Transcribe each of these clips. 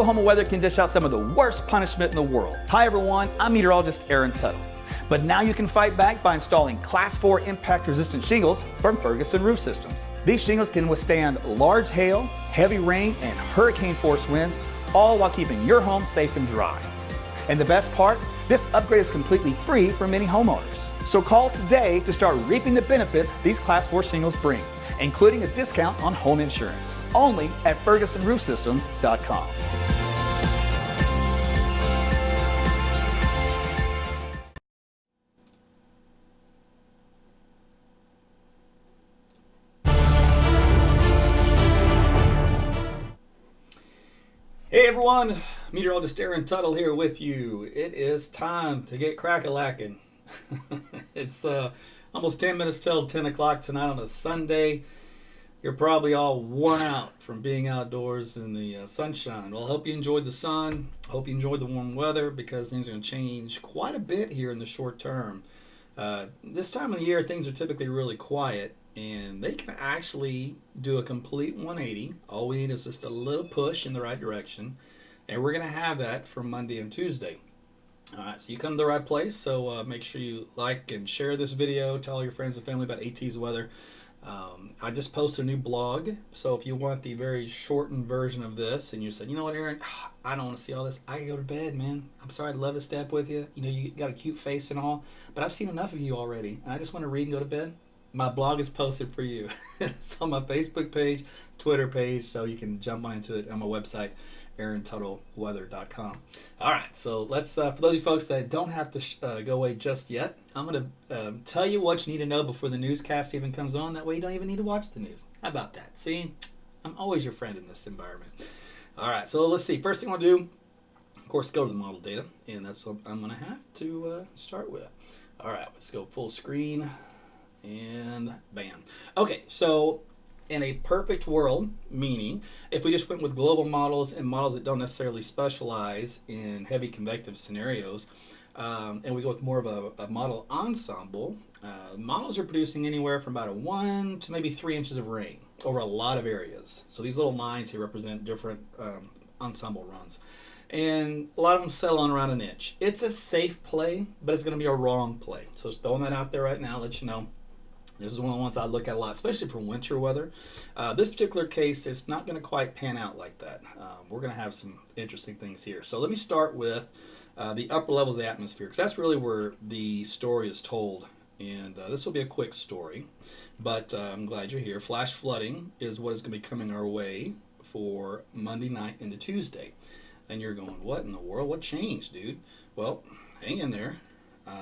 Oklahoma weather can dish out some of the worst punishment in the world. Hi everyone, I'm meteorologist Tuttle. But now you can fight back by installing Class 4 impact-resistant shingles from Ferguson Roof Systems. These shingles can withstand large hail, heavy rain, and hurricane-force winds, all while keeping your home safe and dry. And the best part, this upgrade is completely free for many homeowners. So call today to start reaping the benefits these Class 4 shingles bring, including a discount on home insurance. Only at FergusonRoofSystems.com. Hey everyone, Meteorologist Tuttle here with you. It is time to get crack-a-lackin'. It's almost 10 minutes till 10 o'clock tonight on a Sunday. You're probably all worn out from being outdoors in the sunshine. Well, I hope you enjoyed the sun. I hope you enjoyed the warm weather because things are going to change quite a bit here in the short term. This time of the year, things are typically really quiet, and they can actually do a complete 180. All we need is just a little push in the right direction, and we're going to have that for Monday and Tuesday. All right, so you come to the right place, so make sure you like and share this video. Tell all your friends and family about AT's weather. I just posted a new blog, so if you want the very shortened version of this, and you said, you know what, Aaron, I don't want to see all this. I can go to bed, man. I'm sorry, I'd love to step with you. You know, you got a cute face and all, but I've seen enough of you already, and I just want to read and go to bed. My blog is posted for you. It's on my Facebook page, Twitter page, so you can jump on into it on my website, AaronTuttleWeather.com. All right, so let's, for those of you folks that don't have to go away just yet, I'm going to tell you what you need to know before the newscast even comes on. That way you don't even need to watch the news. How about that? See, I'm always your friend in this environment. All right, so let's see. First thing I want to do, of course, go to the model data, and that's what I'm going to have to start with. All right, let's go full screen, and bam. Okay, so in a perfect world, meaning if we just went with global models and models that don't necessarily specialize in heavy convective scenarios, and we go with more of a model ensemble, models are producing anywhere from about 1 to maybe 3 inches of rain over a lot of areas. So these little lines here represent different ensemble runs. And a lot of them settle on around 1 inch. It's a safe play, but it's going to be a wrong play. So just throwing that out there right now, let you know. This is one of the ones I look at a lot, especially for winter weather. This particular case, it's not going to quite pan out like that. We're going to have some interesting things here. So let me start with the upper levels of the atmosphere, because that's really where the story is told. And this will be a quick story, but I'm glad you're here. Flash flooding is what is going to be coming our way for Monday night into Tuesday. And you're going, what in the world? What changed, dude? Well, hang in there.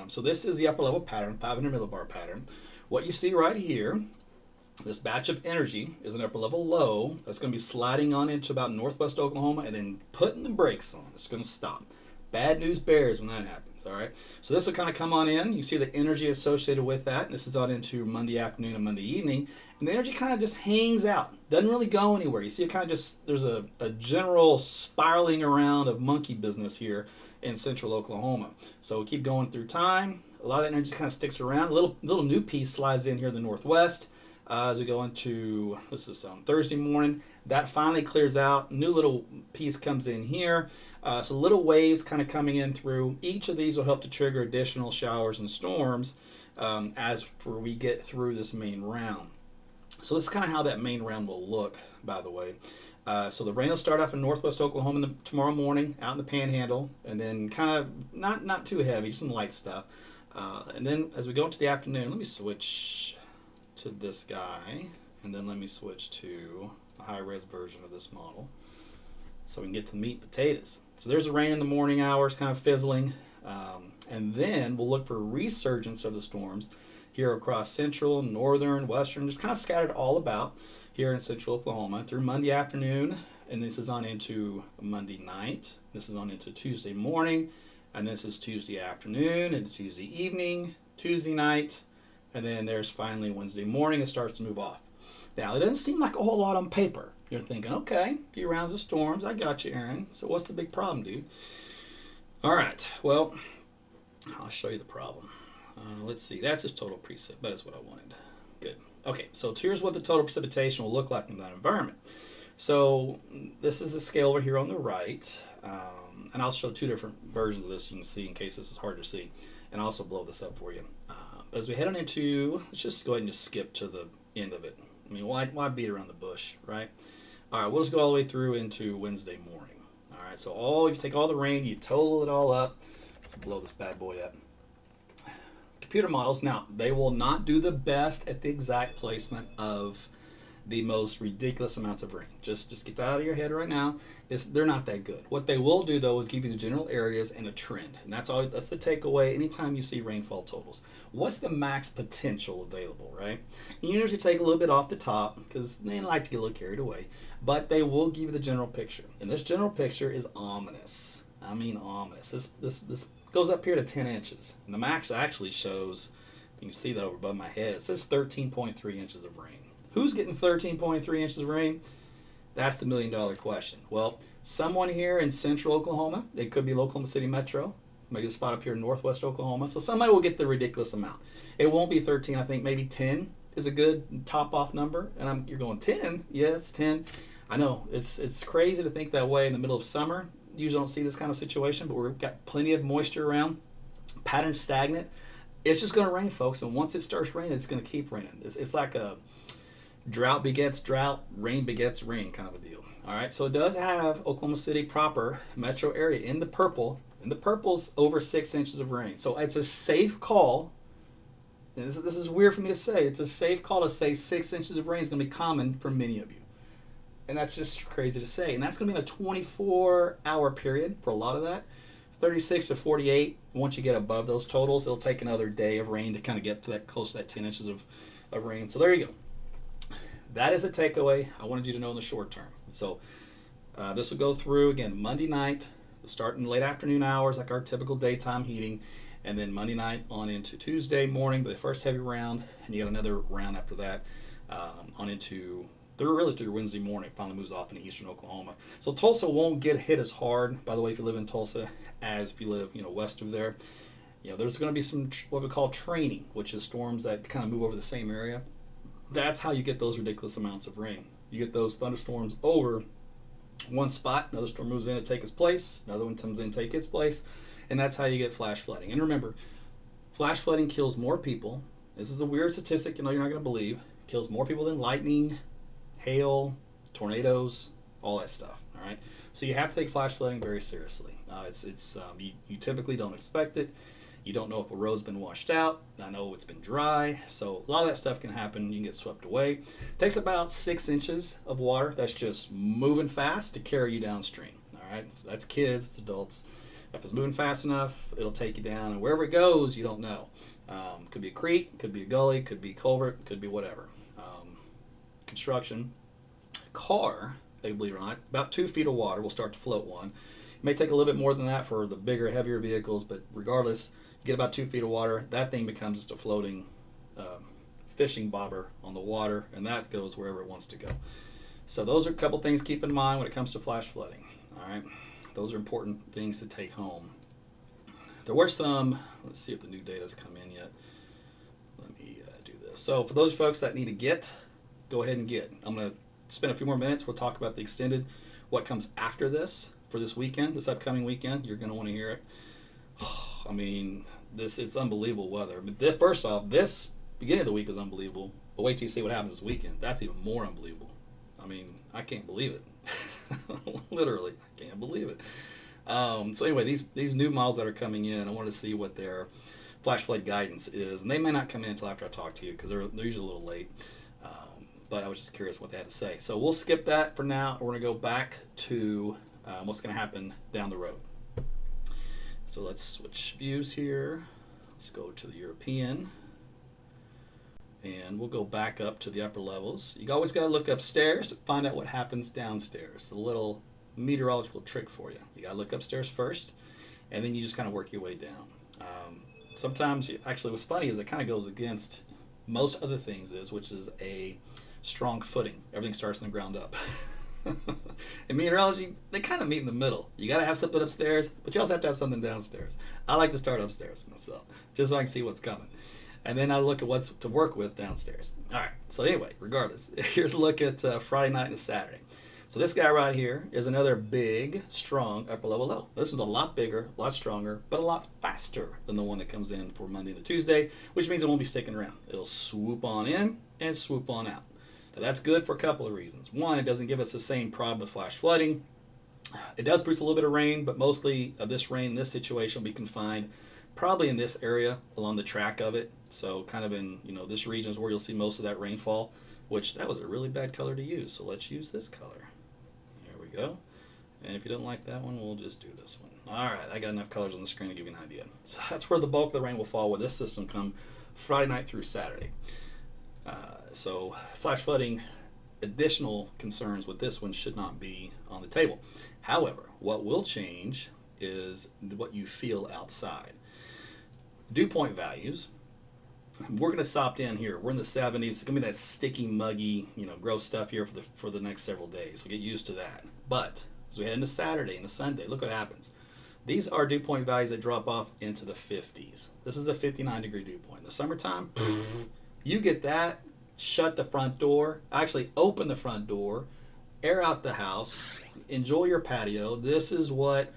So this is the upper level pattern, 500 millibar pattern. What you see right here, this batch of energy is an upper level low that's going to be sliding on into about northwest Oklahoma and then putting the brakes on. It's going to stop. Bad news bears when that happens, all right? So this will kind of come on in. You see the energy associated with that. This is on into Monday afternoon and Monday evening. And the energy kind of just hangs out. Doesn't really go anywhere. You see it kind of just, there's a general spiraling around of monkey business here in central Oklahoma. So we keep going through time. A lot of that energy kind of sticks around. A little new piece slides in here in the northwest as we go into, this is Thursday morning. That finally clears out. New little piece comes in here. So little waves kind of coming in through. Each of these will help to trigger additional showers and storms as we get through this main round. So this is kind of how that main round will look, by the way. So the rain will start off in northwest Oklahoma tomorrow morning, out in the Panhandle, and then kind of not too heavy, just some light stuff. And then as we go into the afternoon, let me switch to this guy, and then let me switch to a high-res version of this model so we can get to the meat and potatoes. So there's the rain in the morning hours, kind of fizzling, and then we'll look for a resurgence of the storms here across central, northern, western, just kind of scattered all about here in central Oklahoma through Monday afternoon, and this is on into Monday night. This is on into Tuesday morning, and this is Tuesday afternoon into Tuesday evening, Tuesday night, and then there's finally Wednesday morning. It starts to move off. Now, it doesn't seem like a whole lot on paper. You're thinking, okay, a few rounds of storms. I got you, Aaron. So what's the big problem, dude? All right, well, I'll show you the problem. Let's see. That's just total precip. That is what I wanted. Good. Okay, so here's what the total precipitation will look like in that environment. So this is a scale over here on the right, and I'll show two different versions of this you can see in case this is hard to see, and I'll also blow this up for you. As we head on into, let's just go ahead and just skip to the end of it. I mean, why beat around the bush, right? All right, we'll just go all the way through into Wednesday morning. All right, so you take all the rain, you total it all up. Let's blow this bad boy up. Computer models, now, they will not do the best at the exact placement of the most ridiculous amounts of rain. Just get that out of your head right now. They're not that good. What they will do, though, is give you the general areas and a trend. And that's the takeaway anytime you see rainfall totals. What's the max potential available, right? You usually take a little bit off the top because they like to get a little carried away. But they will give you the general picture. And this general picture is ominous. I mean ominous. This goes up here to 10 inches. And the max actually shows, you can see that over above my head, it says 13.3 inches of rain. Who's getting 13.3 inches of rain? That's the million-dollar question. Well, someone here in central Oklahoma, it could be Oklahoma City Metro, maybe a spot up here in northwest Oklahoma, so somebody will get the ridiculous amount. It won't be 13, I think maybe 10 is a good top-off number, and you're going 10? Yes, 10. I know, it's crazy to think that way in the middle of summer. Usually don't see this kind of situation, but we've got plenty of moisture around, pattern stagnant. It's just going to rain, folks, and once it starts raining, it's going to keep raining. It's like a drought begets drought, rain begets rain kind of a deal. All right, so it does have Oklahoma City proper metro area in the purple. In the purple's over 6 inches of rain. So it's a safe call. And this is weird for me to say. It's a safe call to say 6 inches of rain is going to be common for many of you. And that's just crazy to say. And that's going to be in a 24-hour period for a lot of that. 36 to 48. Once you get above those totals, it'll take another day of rain to kind of get to that close to that 10 inches of rain. So there you go. That is a takeaway I wanted you to know in the short term. So this will go through, again, Monday night, start in late afternoon hours, like our typical daytime heating, and then Monday night on into Tuesday morning, the first heavy round, and you got another round after that on into through Wednesday morning. It finally moves off into eastern Oklahoma. So Tulsa won't get hit as hard, by the way, if you live in Tulsa, as if you live west of there. There's going to be some what we call training, which is storms that kind of move over the same area. That's how you get those ridiculous amounts of rain. You get those thunderstorms over one spot, another storm moves in to take its place, another one comes in to take its place, and that's how you get flash flooding. And remember, flash flooding kills more people. This is a weird statistic you're not going to believe. Kills more people than lightning, hail, tornadoes, all that stuff. All right, so you have to take flash flooding very seriously. You typically don't expect it. You don't know if a road's been washed out. I know it's been dry. So a lot of that stuff can happen. You can get swept away. It takes about 6 inches of water that's just moving fast to carry you downstream. All right, so that's kids, it's adults. If it's moving fast enough, it'll take you down. And wherever it goes, you don't know. Could be a creek, could be a gully, could be a culvert, could be whatever. Construction. Car, believe it or not, about 2 feet of water will start to float one. It may take a little bit more than that for the bigger, heavier vehicles, but regardless, get about 2 feet of water, that thing becomes just a floating fishing bobber on the water, and that goes wherever it wants to go. So those are a couple things to keep in mind when it comes to flash flooding. All right, those are important things to take home. There were some, let's see if the new data has come in yet. Let me do this. So for those folks that need to get, go ahead and get. I'm going to spend a few more minutes. We'll talk about the extended, what comes after this for this weekend, this upcoming weekend. You're going to want to hear it. I mean, it's unbelievable weather. But first off, this beginning of the week is unbelievable. But wait till you see what happens this weekend. That's even more unbelievable. I mean, I can't believe it. Literally, I can't believe it. So anyway, these new models that are coming in, I want to see what their flash flood guidance is. And they may not come in until after I talk to you because they're usually a little late. But I was just curious what they had to say. So we'll skip that for now. We're going to go back to what's going to happen down the road. So let's switch views here. Let's go to the European. And we'll go back up to the upper levels. You always got to look upstairs to find out what happens downstairs. A little meteorological trick for you. You got to look upstairs first, and then you just kind of work your way down. Sometimes, actually what's funny is it kind of goes against most other things which is a strong footing. Everything starts from the ground up. In meteorology, they kind of meet in the middle. You got to have something upstairs, but you also have to have something downstairs. I like to start upstairs myself, just so I can see what's coming. And then I look at what's to work with downstairs. All right, so anyway, regardless, here's a look at Friday night and Saturday. So this guy right here is another big, strong upper level low. This one's a lot bigger, a lot stronger, but a lot faster than the one that comes in for Monday to Tuesday, which means it won't be sticking around. It'll swoop on in and swoop on out. Now that's good for a couple of reasons. One, it doesn't give us the same problem with flash flooding. It does produce a little bit of rain, but mostly of this rain in this situation will be confined probably in this area along the track of it. So kind of in, this region is where you'll see most of that rainfall, which that was a really bad color to use. So let's use this color. There we go. And if you don't like that one, we'll just do this one. All right, I got enough colors on the screen to give you an idea. So that's where the bulk of the rain will fall with this system come Friday night through Saturday. So flash flooding, additional concerns with this one should not be on the table. However, what will change is what you feel outside. Dew point values. We're going to stop in here. We're in the 70s. It's going to be that sticky, muggy, gross stuff here for the next several days. So get used to that. But as we head into Saturday and Sunday, look what happens. These are dew point values that drop off into the 50s. This is a 59-degree dew point. In the summertime, you get that. Shut the front door. Actually, open the front door. Air out the house. Enjoy your patio. This is what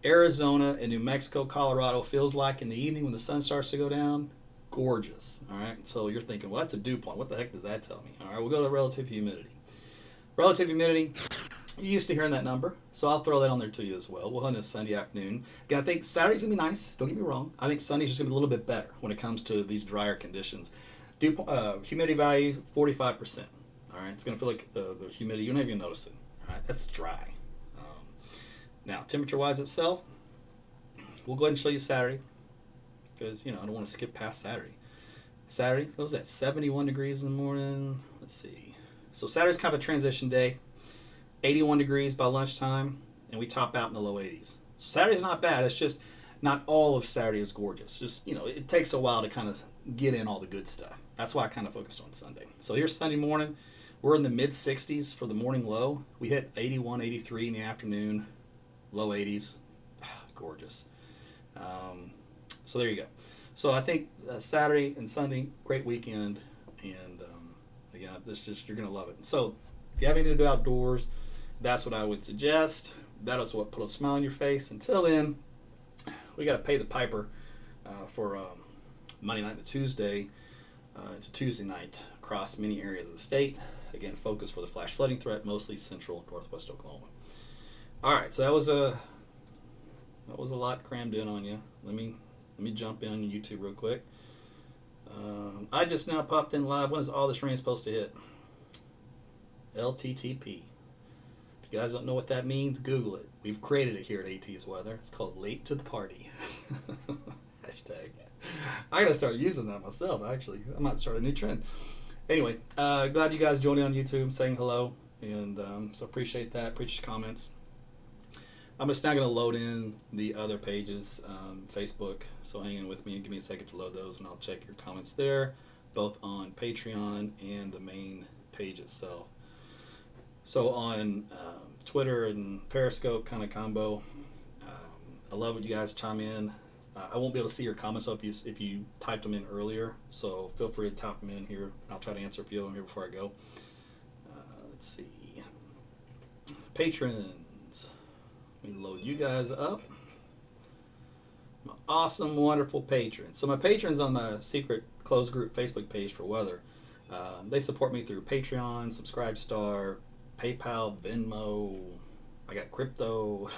Arizona and New Mexico, Colorado feels like in the evening when the sun starts to go down. Gorgeous. All right. So you're thinking, well, that's a dew point. What the heck does that tell me? All right. We'll go to relative humidity. Relative humidity. You're used to hearing that number, so I'll throw that on there to you as well. We'll hunt this Sunday afternoon. Again, I think Saturday's going to be nice. Don't get me wrong. I think Sunday's just going to be a little bit better when it comes to these drier conditions. Humidity value, 45%. All right, it's going to feel like the humidity. You don't even notice it. All right, that's dry. Now, temperature-wise itself, we'll go ahead and show you Saturday because, I don't want to skip past Saturday. Saturday, what was that, 71 degrees in the morning? Let's see. So Saturday's kind of a transition day. 81 degrees by lunchtime, and we top out in the low 80s. So Saturday's not bad. It's just not all of Saturday is gorgeous. Just, it takes a while to kind of get in all the good stuff. That's why I kind of focused on Sunday. So here's Sunday morning. We're in the mid-60s for the morning low. We hit 81, 83 in the afternoon, low 80s. Gorgeous. So there you go. So I think Saturday and Sunday, great weekend. And again, you're going to love it. So if you have anything to do outdoors, that's what I would suggest. That is what put a smile on your face. Until then, we got to pay the piper for Monday night to Tuesday. It's a Tuesday night across many areas of the state. Again, focus for the flash flooding threat, mostly central northwest Oklahoma. All right, so that was a lot crammed in on you. Let me jump in on YouTube real quick. I just now popped in live. When is all this rain supposed to hit? LTTP. If you guys don't know what that means, Google it. We've created it here at AT's Weather. It's called Late to the Party. Hashtag. I gotta start using that myself, actually. I might start a new trend. Anyway, glad you guys joined in on YouTube, saying hello, and so appreciate that. Appreciate your comments. I'm just now going to load in the other pages, Facebook, so hang in with me and give me a second to load those, and I'll check your comments there, both on Patreon and the main page itself. So on Twitter and Periscope kind of combo, I love when you guys chime in. I won't be able to see your comments up if you typed them in earlier, so feel free to type them in here. I'll try to answer a few of them here before I go. Let's see. Patrons. Let me load you guys up. My awesome, wonderful patrons. So my patrons on my secret closed group Facebook page for weather, they support me through Patreon, Subscribestar, PayPal, Venmo. I got crypto.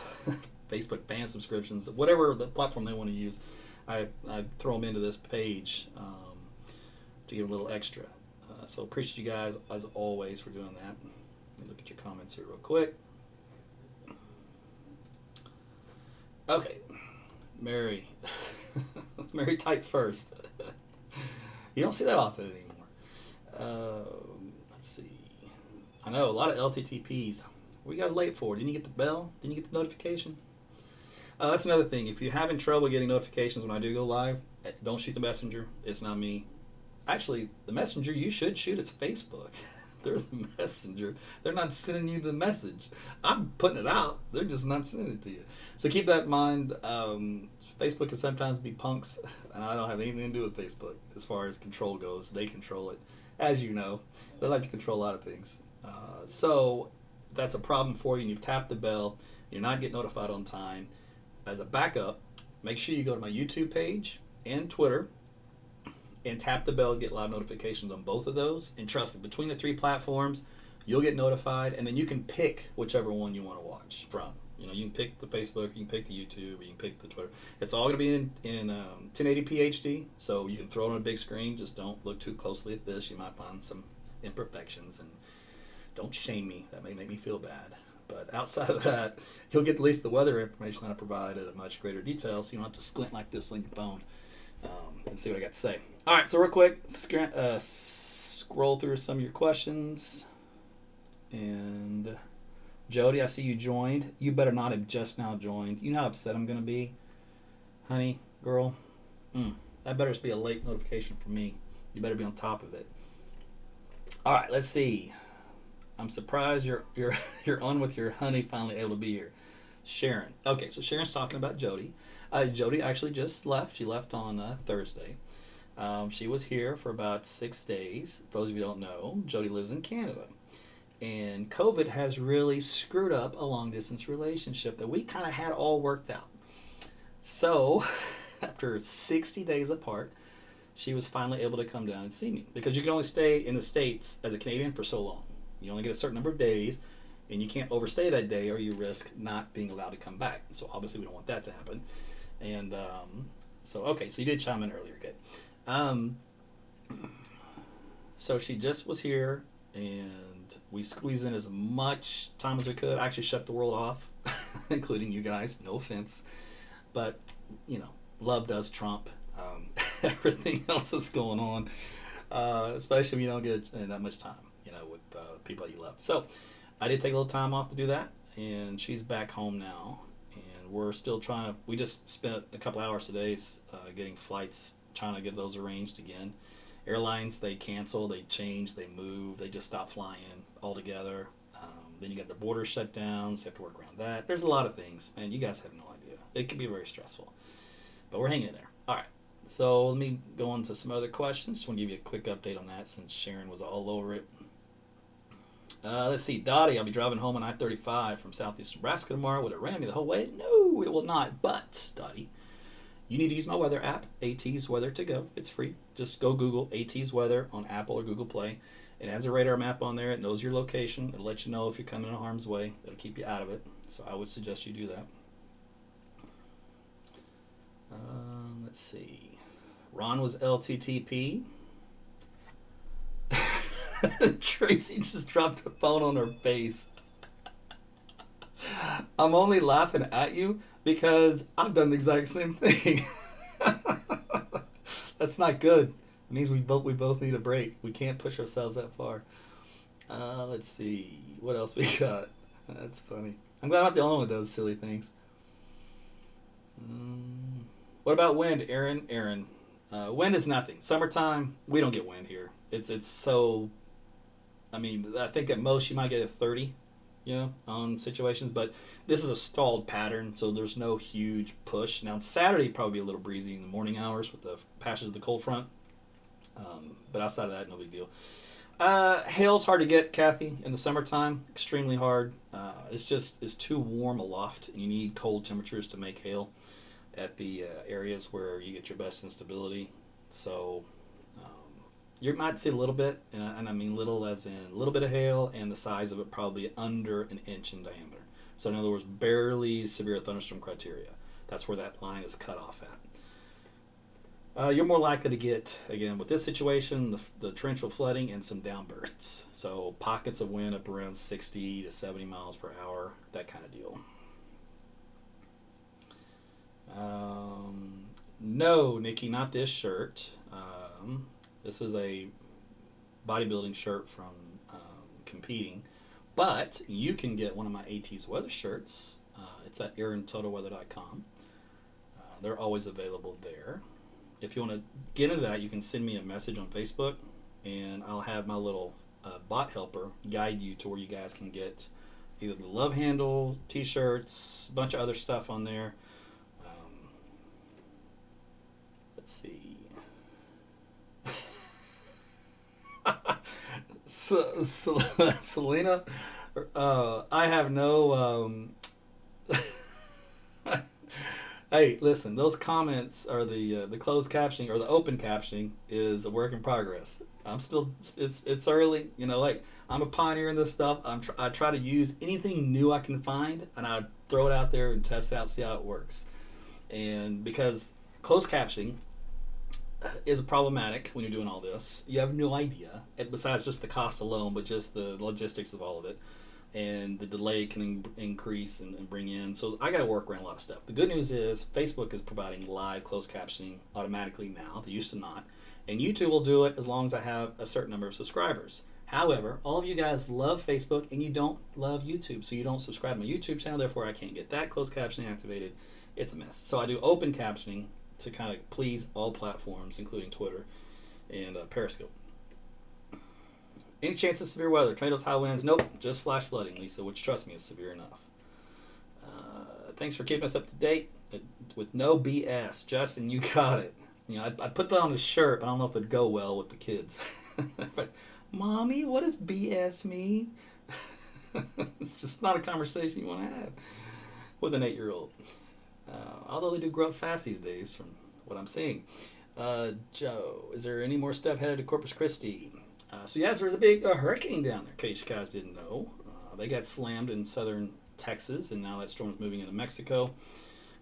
Facebook fan subscriptions, whatever the platform they want to use, I throw them into this page to give a little extra. So appreciate you guys, as always, for doing that. Let me look at your comments here real quick. Okay, Mary. Mary type first. You don't see that often anymore. Let's see. I know, a lot of LTTPs. What are you guys late for? Didn't you get the bell? Didn't you get the notification? That's another thing. If you're having trouble getting notifications when I do go live, don't shoot the messenger. It's not me. Actually, the messenger you should shoot is Facebook. They're the messenger. They're not sending you the message. I'm putting it out. They're just not sending it to you. So keep that in mind. Facebook can sometimes be punks, and I don't have anything to do with Facebook as far as control goes. They control it. As you know, they like to control a lot of things. So that's a problem for you and you've tapped the bell, you're not getting notified on time, as a backup, make sure you go to my YouTube page and Twitter and tap the bell, get live notifications on both of those. And trust me, between the 3 platforms, you'll get notified, and then you can pick whichever one you want to watch from. You know, you can pick the Facebook, you can pick the YouTube, you can pick the Twitter. It's all going to be in 1080p HD, so you can throw it on a big screen. Just don't look too closely at this. You might find some imperfections, and don't shame me. That may make me feel bad. But outside of that, you'll get at least the weather information that I provide at a much greater detail, so you don't have to squint like this on your phone and see what I got to say. All right, so real quick, scroll through some of your questions. And Jody, I see you joined. You better not have just now joined. You know how upset I'm going to be? Honey, girl, that better just be a late notification for me. You better be on top of it. All right, let's see. I'm surprised you're on with your honey finally able to be here. Sharon. Okay, so Sharon's talking about Jody. Jody actually just left. She left on Thursday. She was here for about 6 days. For those of you who don't know, Jody lives in Canada. And COVID has really screwed up a long-distance relationship that we kind of had all worked out. So, after 60 days apart, she was finally able to come down and see me. Because you can only stay in the States as a Canadian for so long. You only get a certain number of days, and you can't overstay that day or you risk not being allowed to come back. So, obviously, we don't want that to happen. And so you did chime in earlier. Good. So, she just was here, and we squeezed in as much time as we could. I actually shut the world off, including you guys. No offense. But, you know, love does trump everything else that's going on, especially if you don't get that much time, you know, with people that you love. So I did take a little time off to do that, and she's back home now. And we're still we just spent a couple hours today getting flights, trying to get those arranged again. Airlines, they cancel, they change, they move, they just stop flying altogether. Then you got the border shut down, so you have to work around that. There's a lot of things, and you guys have no idea. It can be very stressful, but we're hanging in there. All right, so let me go on to some other questions. Just want to give you a quick update on that since Sharon was all over it. Let's see, Dottie, I'll be driving home on I-35 from southeast Nebraska tomorrow. Would it rain me the whole way? No, it will not. But, Dottie, you need to use my weather app, AT's Weather to Go. It's free. Just go Google AT's Weather on Apple or Google Play. It has a radar map on there. It knows your location. It'll let you know if you're coming in harm's way. It'll keep you out of it. So I would suggest you do that. Let's see. Ron was LTTP. Tracy just dropped a phone on her face. I'm only laughing at you because I've done the exact same thing. That's not good. It means we both need a break. We can't push ourselves that far. Let's see. What else we got? That's funny. I'm glad I'm not the only one that does silly things. What about wind, Aaron? Wind is nothing. Summertime, we don't get wind here. It's so... I mean, I think at most you might get a 30, you know, on situations. But this is a stalled pattern, so there's no huge push. Now, Saturday probably be a little breezy in the morning hours with the passage of the cold front. But outside of that, no big deal. Hail's hard to get, Kathy, in the summertime. Extremely hard. It's too warm aloft, and you need cold temperatures to make hail at the areas where you get your best instability. So you might see a little bit, and I mean little as in a little bit of hail, and the size of it probably under an inch in diameter. So in other words, barely severe thunderstorm criteria. That's where that line is cut off at. You're more likely to get, again, with this situation, the torrential flooding and some downbursts. So pockets of wind up around 60 to 70 miles per hour, that kind of deal. No, Nikki, not this shirt. This is a bodybuilding shirt from competing. But you can get one of my AT's weather shirts. It's at aarontotalweather.com. They're always available there. If you want to get into that, you can send me a message on Facebook, and I'll have my little bot helper guide you to where you guys can get either the love handle, t-shirts, a bunch of other stuff on there. Let's see. Selena, I have no. Hey, listen. Those comments are the closed captioning or the open captioning is a work in progress. I'm still. It's early. You know, like I'm a pioneer in this stuff. I try to use anything new I can find, and I throw it out there and test it out, see how it works. And because closed captioning is problematic when you're doing all this, you have no idea. Besides just the cost alone, but just the logistics of all of it. And the delay can increase and bring in. So I got to work around a lot of stuff. The good news is Facebook is providing live closed captioning automatically now. They used to not. And YouTube will do it as long as I have a certain number of subscribers. However, all of you guys love Facebook and you don't love YouTube. So you don't subscribe to my YouTube channel. Therefore, I can't get that closed captioning activated. It's a mess. So I do open captioning to kind of please all platforms, including Twitter and Periscope. Any chance of severe weather? Tornadoes, high winds? Nope, just flash flooding, Lisa, which trust me is severe enough. Thanks for keeping us up to date with no BS. Justin, you got it. You know, I'd put that on a shirt, but I don't know if it'd go well with the kids. But, Mommy, what does BS mean? It's just not a conversation you want to have with an 8-year-old. Although they do grow up fast these days from what I'm seeing. Joe, is there any more stuff headed to Corpus Christi? So yes, there's a big hurricane down there, in case you guys didn't know. They got slammed in southern Texas, and now that storm is moving into Mexico.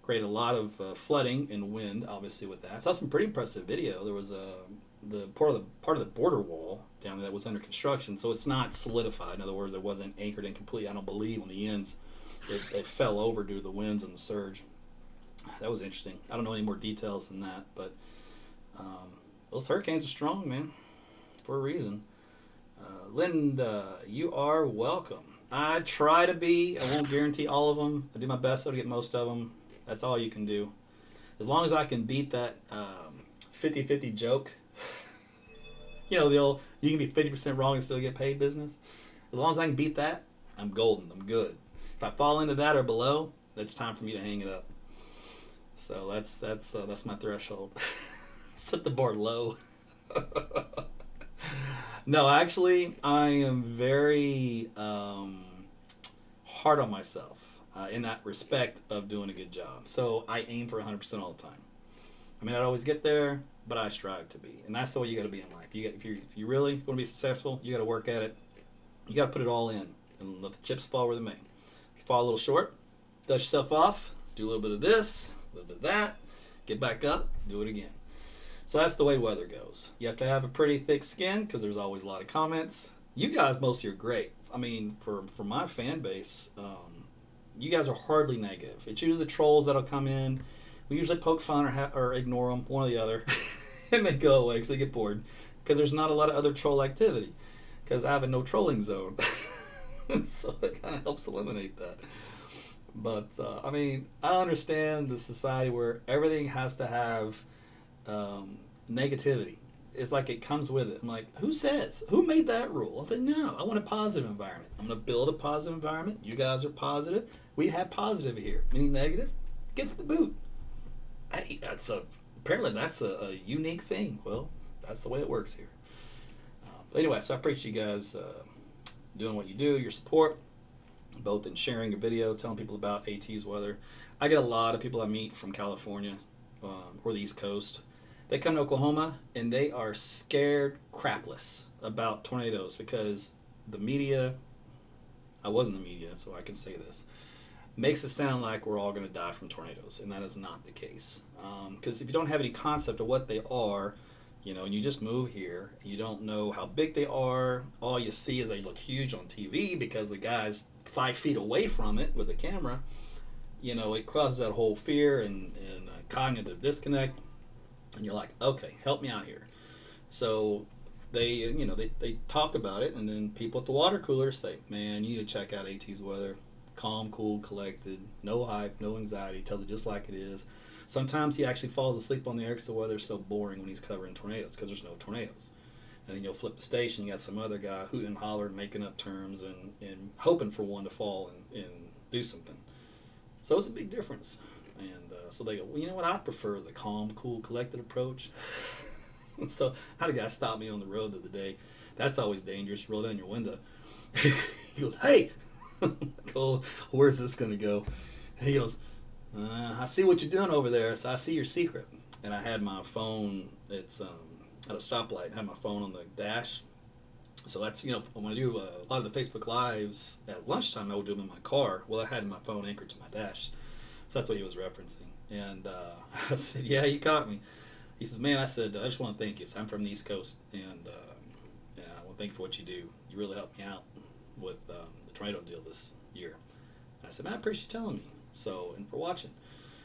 Created a lot of flooding and wind, obviously, with that. I saw some pretty impressive video. There was the part of the border wall down there that was under construction, so it's not solidified. In other words, it wasn't anchored in completely. I don't believe on the ends. It fell over due to the winds and the surge. That was interesting. I don't know any more details than that, but those hurricanes are strong, man, for a reason. Linda, you are welcome. I try to be. I won't guarantee all of them. I do my best so to get most of them. That's all you can do. As long as I can beat that 50-50 joke. You know, the old, you can be 50% wrong and still get paid business. As long as I can beat that, I'm golden. I'm good. If I fall into that or below, it's time for me to hang it up. So that's my threshold. Set the bar low. No, actually, I am very hard on myself in that respect of doing a good job. So I aim for 100% all the time. I mean, I don't always get there, but I strive to be, and that's the way you got to be in life. If you really want to be successful, you got to work at it. You got to put it all in and let the chips fall where they may. If you fall a little short, dust yourself off. Do a little bit of this, a little bit of that. Get back up. Do it again. So that's the way weather goes. You have to have a pretty thick skin because there's always a lot of comments. You guys mostly are great. I mean, for my fan base, you guys are hardly negative. It's usually the trolls that'll come in. We usually poke fun or ignore them, one or the other, and they go away because they get bored. Because there's not a lot of other troll activity. Because I have a no trolling zone. So it kind of helps eliminate that. But, I mean, I understand the society where everything has to have negativity. It's like it comes with it. I'm like, who says? Who made that rule? I said, no, I want a positive environment. I'm going to build a positive environment. You guys are positive. We have positive here. Meaning negative gets the boot. Hey, apparently that's a unique thing. Well, that's the way it works here. But anyway, so I appreciate you guys doing what you do, your support, both in sharing your video, telling people about AT's weather. I get a lot of people I meet from California or the East Coast. They come to Oklahoma and they are scared crapless about tornadoes because the media, I was in the media, so I can say this, makes it sound like we're all going to die from tornadoes, and that is not the case. Because if you don't have any concept of what they are, you know, and you just move here, you don't know how big they are. All you see is they look huge on TV because the guy's 5 feet away from it with the camera. You know, it causes that whole fear and cognitive disconnect. And you're like, okay, help me out here. So they talk about it, and then people at the water cooler say, man, you need to check out AT's weather. Calm, cool, collected, no hype, no anxiety, tells it just like it is. Sometimes he actually falls asleep on the air because the weather's so boring when he's covering tornadoes because there's no tornadoes. And then you'll flip the station, you got some other guy hooting and hollering, making up terms and hoping for one to fall and do something. So it's a big difference. And so they go, well, you know what? I prefer the calm, cool, collected approach. So I had a guy stop me on the road the other day. That's always dangerous. You roll down your window. He goes, hey! Oh, where's this going to go? He goes, I see what you're doing over there, so I see your secret. And I had my phone, it's at a stoplight, I had my phone on the dash. So that's, when I do a lot of the Facebook Lives at lunchtime, I would do them in my car. Well, I had my phone anchored to my dash. So that's what he was referencing. And I said, yeah, you caught me. He says, man, I said, I just want to thank you. So I'm from the East Coast, and I want to thank you for what you do. You really helped me out with the tornado deal this year. And I said, man, I appreciate you telling me. So, and for watching.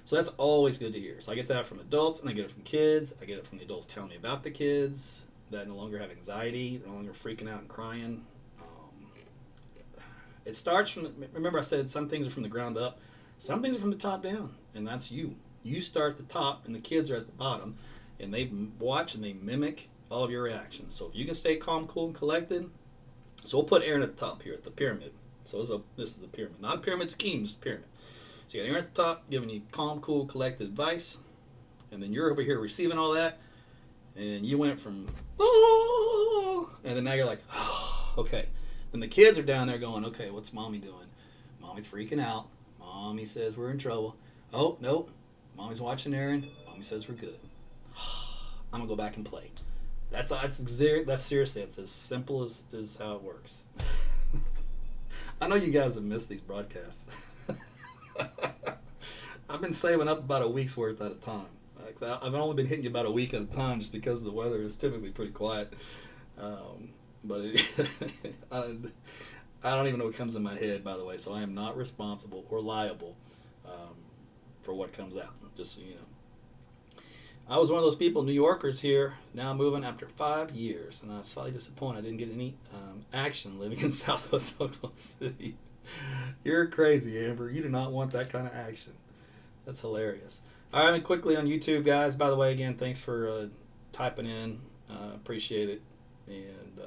So that's always good to hear. So I get that from adults, and I get it from kids. I get it from the adults telling me about the kids that no longer have anxiety, no longer freaking out and crying. It starts from, remember I said some things are from the ground up. Some things are from the top down, and that's you. You start at the top, and the kids are at the bottom, and they watch and they mimic all of your reactions. So if you can stay calm, cool, and collected, so we'll put Aaron at the top here at the pyramid. So this is a pyramid. Not a pyramid scheme, just a pyramid. So you got Aaron at the top giving you calm, cool, collected advice, and then you're over here receiving all that, and you went from, oh, and then now you're like, oh, okay. Then the kids are down there going, okay, what's mommy doing? Mommy's freaking out. Mommy says we're in trouble. Oh, nope. Mommy's watching Aaron. Mommy says we're good. I'm going to go back and play. That's seriously, it's as simple as how it works. I know you guys have missed these broadcasts. I've been saving up about a week's worth at a time. I've only been hitting you about a week at a time just because the weather is typically pretty quiet. But I don't even know what comes in my head, by the way, so I am not responsible or liable for what comes out, just so you know. I was one of those people, New Yorkers here, now moving after 5 years, and I was slightly disappointed I didn't get any action living in Southwest Oklahoma City. You're crazy, Amber. You do not want that kind of action. That's hilarious. All right, and quickly on YouTube, guys. By the way, again, thanks for typing in. Appreciate it. And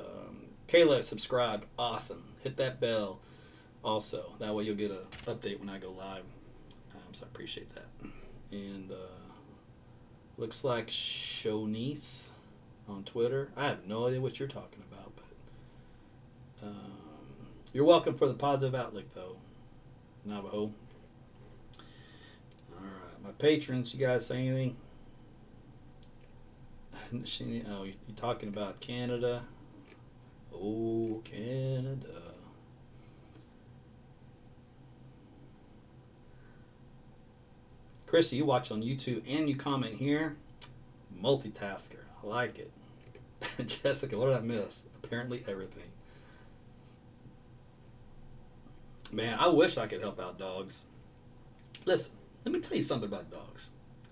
Kayla subscribed. Awesome. Hit that bell also. That way you'll get an update when I go live. So I appreciate that. And looks like Shonice on Twitter. I have no idea what you're talking about, but you're welcome for the positive outlook, though, Navajo. All right, my patrons, you guys say anything? Oh, you're talking about Canada. Oh, Canada. Chrissy, you watch on YouTube and you comment here. Multitasker. I like it. Jessica, what did I miss? Apparently everything. Man, I wish I could help out dogs. Listen, let me tell you something about dogs.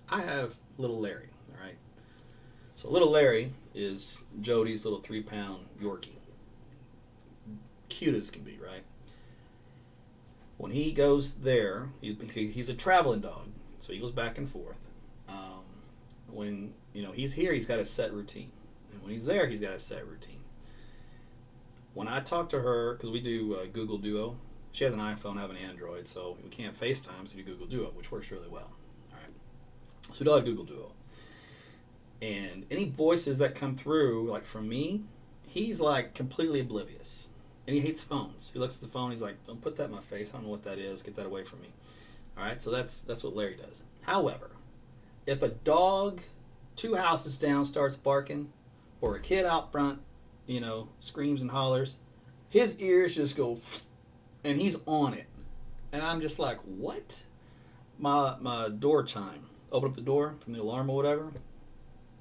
I have little Larry, all right? So little Larry is Jody's little 3-pound Yorkie. Cute as can be, right? When he goes there, he's a traveling dog, so he goes back and forth. When he's here, he's got a set routine, and when he's there, he's got a set routine. When I talk to her, because we do Google Duo, she has an iPhone, I have an Android, so we can't FaceTime, so we do Google Duo, which works really well. All right, so we do have Google Duo, and any voices that come through, like from me, he's like completely oblivious. And he hates phones. He looks at the phone. He's like, "Don't put that in my face. I don't know what that is. Get that away from me." All right. So that's what Larry does. However, if a dog 2 houses down starts barking, or a kid out front, screams and hollers, his ears just go, and he's on it. And I'm just like, what? My door chime. Open up the door from the alarm or whatever.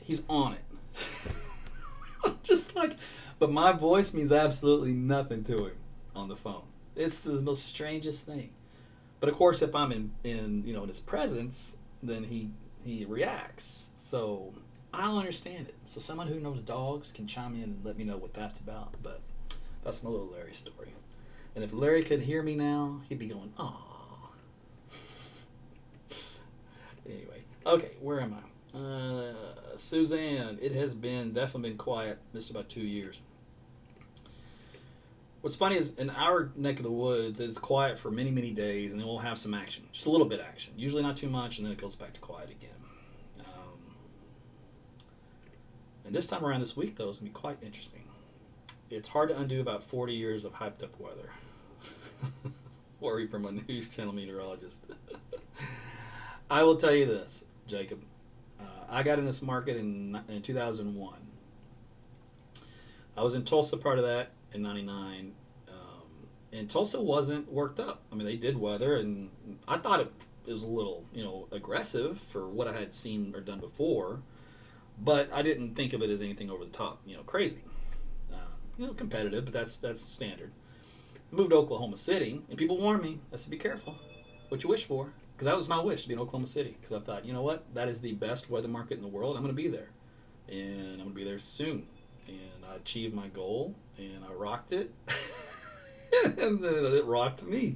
He's on it. I'm just like. But my voice means absolutely nothing to him on the phone. It's the most strangest thing. But of course, if I'm in his presence, then he reacts. So I don't understand it. So someone who knows dogs can chime in and let me know what that's about. But that's my little Larry story. And if Larry could hear me now, he'd be going, "Aw." Anyway, okay, where am I? Suzanne, it has definitely been quiet just about 2 years. What's funny is in our neck of the woods, it's quiet for many, many days, and then we'll have some action. Just a little bit of action. Usually not too much, and then it goes back to quiet again. And this time around this week, though, is going to be quite interesting. it's hard to undo about 40 years of hyped up weather. Worry from a news channel meteorologist. I will tell you this, Jacob. I got in this market in 2001. I was in Tulsa part of that in 99. And Tulsa wasn't worked up. I mean, they did weather, and I thought it was a little, aggressive for what I had seen or done before. But I didn't think of it as anything over the top, crazy. Competitive, but that's standard. I moved to Oklahoma City, and people warned me. I said, be careful what you wish for. Because that was my wish, to be in Oklahoma City. Because I thought, you know what? That is the best weather market in the world. I'm going to be there. And I'm going to be there soon. And I achieved my goal, and I rocked it. And then it rocked me.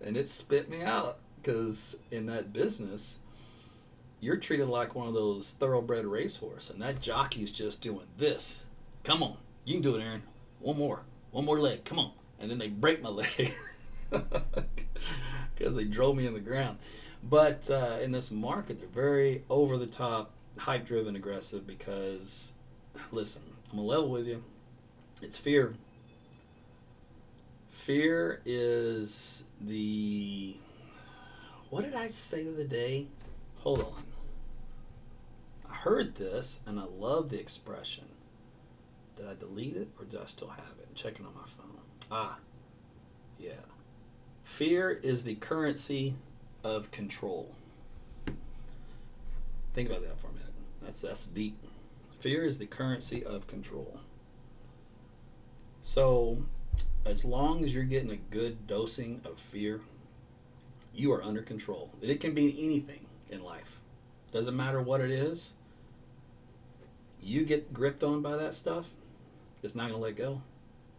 And it spit me out. Because in that business, you're treated like one of those thoroughbred racehorse. And that jockey's just doing this. Come on. You can do it, Aaron. One more leg. Come on. And then they break my leg. Because they drove me in the ground. But in this market, they're very over-the-top, hype-driven, aggressive because, listen, I'm going to level with you. It's fear. Fear is the... What did I say the other day? Hold on. I heard this, and I love the expression. Did I delete it, or did I still have it? I'm checking on my phone. Yeah. Fear is the currency of control. Think about that for a minute. That's deep. Fear is the currency of control. So, as long as you're getting a good dosing of fear, you are under control. It can be anything in life. Doesn't matter what it is. You get gripped on by that stuff, it's not going to let go.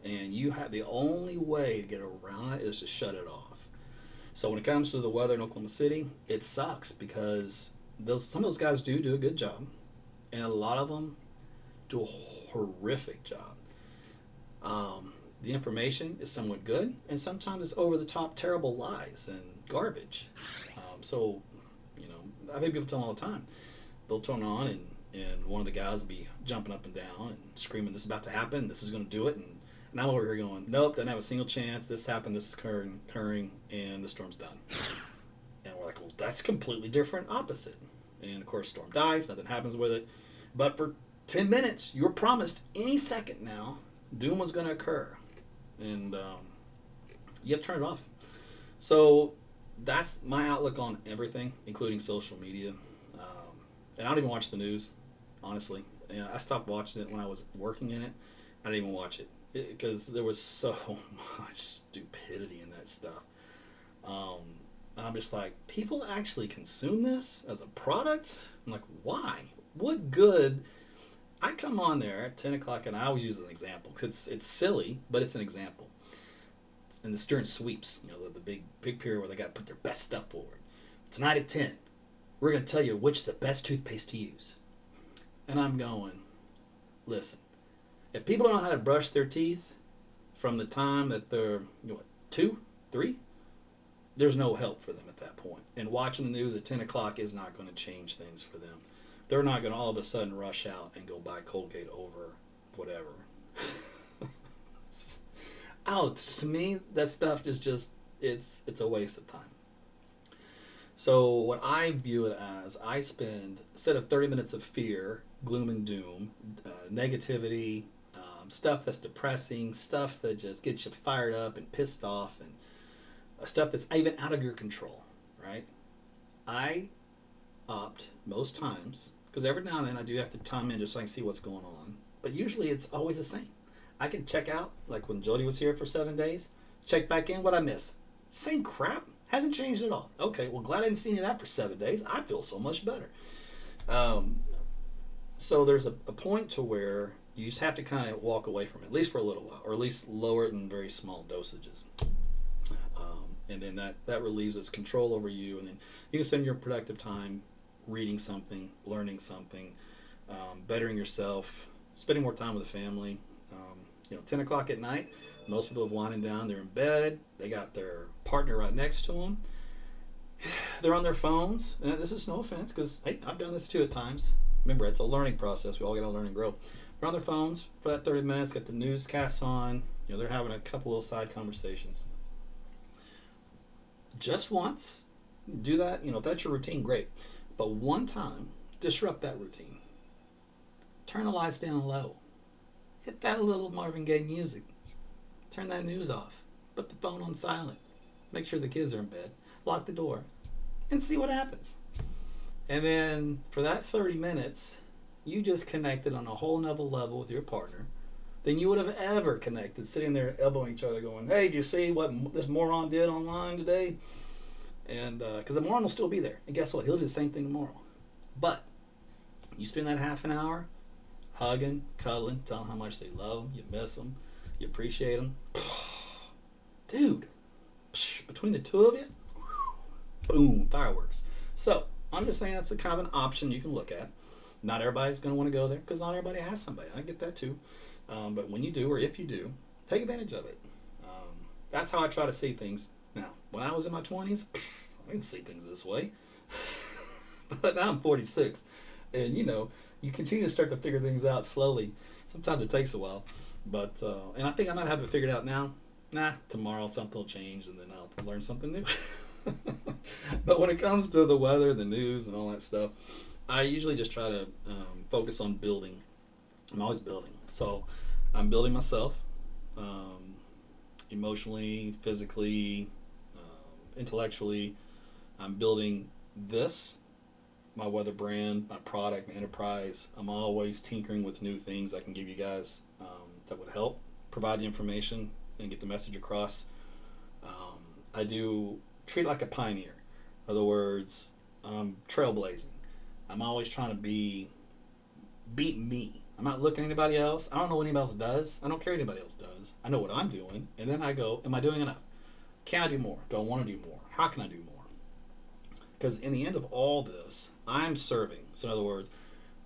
And you have the only way to get around it is to shut it off. So when it comes to the weather in Oklahoma City, it sucks because some of those guys do a good job, and a lot of them do a horrific job. The information is somewhat good, and sometimes it's over the top, terrible lies and garbage. So I've had people tell me all the time. They'll turn on and one of the guys will be jumping up and down and screaming, "This is about to happen. This is going to do it." And I'm over here going, "Nope, doesn't have a single chance. This happened. This is occurring, and the storm's done." And we're like, "Well, that's completely different, opposite." And of course, storm dies. Nothing happens with it. But for 10 minutes, you were promised any second now, doom was going to occur, and you have to turn it off. So that's my outlook on everything, including social media. And I don't even watch the news, honestly. I stopped watching it when I was working in it. I didn't even watch it because there was so much stupidity in that stuff. I'm just like, people actually consume this as a product? I'm like, why? What good? I come on there at 10 o'clock, and I always use it as an example because it's silly, but it's an example. And it's during sweeps, the big period where they got to put their best stuff forward. Tonight at 10, we're going to tell you which is the best toothpaste to use. And I'm going, listen, if people don't know how to brush their teeth from the time that they're 2, 3, there's no help for them at that point. And watching the news at 10 o'clock is not going to change things for them. They're not going to all of a sudden rush out and go buy Colgate over whatever. To me, that stuff is just, it's a waste of time. So what I view it as, I spend, instead of 30 minutes of fear, gloom and doom, negativity, stuff that's depressing, stuff that just gets you fired up and pissed off, and stuff that's even out of your control, right? I opt most times, because every now and then I do have to time in just so I can see what's going on, but usually it's always the same. I can check out, like when Jody was here for 7 days, check back in, what I miss. Same crap. Hasn't changed at all. Okay, well, glad I didn't see any of that for 7 days. I feel so much better. So there's a point to where you just have to kind of walk away from it, at least for a little while, or at least lower it in very small dosages. And then that relieves its control over you, and then you can spend your productive time reading something, learning something, bettering yourself, spending more time with the family. 10 o'clock at night, most people have winding down, they're in bed, they got their partner right next to them, they're on their phones, and this is no offense, because hey, I've done this too at times. Remember, it's a learning process, we all got to learn and grow. They're on their phones for that 30 minutes, got the newscast on. They're having a couple little side conversations. Just once, do that. If that's your routine, great. But one time, disrupt that routine. Turn the lights down low. Hit that little Marvin Gaye music. Turn that news off. Put the phone on silent. Make sure the kids are in bed. Lock the door. And see what happens. And then for that 30 minutes, you just connected on a whole nother level with your partner than you would have ever connected, sitting there elbowing each other going, hey, do you see what this moron did online today? And because the moron will still be there. And guess what? He'll do the same thing tomorrow. But you spend that half an hour hugging, cuddling, telling how much they love them, you miss them, you appreciate them. Dude, between the two of you, boom, fireworks. So I'm just saying that's a kind of an option you can look at. Not everybody's going to want to go there because not everybody has somebody. I get that too. But when you do, or if you do, take advantage of it. That's how I try to see things. Now, when I was in my 20s, I didn't see things this way. But now I'm 46. And, you continue to start to figure things out slowly. Sometimes it takes a while. But, and I think I might have it figured out now. Tomorrow something will change and then I'll learn something new. But when it comes to the weather, the news, and all that stuff, I usually just try to focus on building. I'm always building. So I'm building myself emotionally, physically, intellectually. I'm building this, my weather brand, my product, my enterprise. I'm always tinkering with new things I can give you guys that would help provide the information and get the message across. I do treat it like a pioneer. In other words, trailblazing. I'm always trying to beat me. I'm not looking at anybody else. I don't know what anybody else does. I don't care what anybody else does. I know what I'm doing. And then I go, am I doing enough? Can I do more? Do I want to do more? How can I do more? Because in the end of all this, I'm serving. So in other words,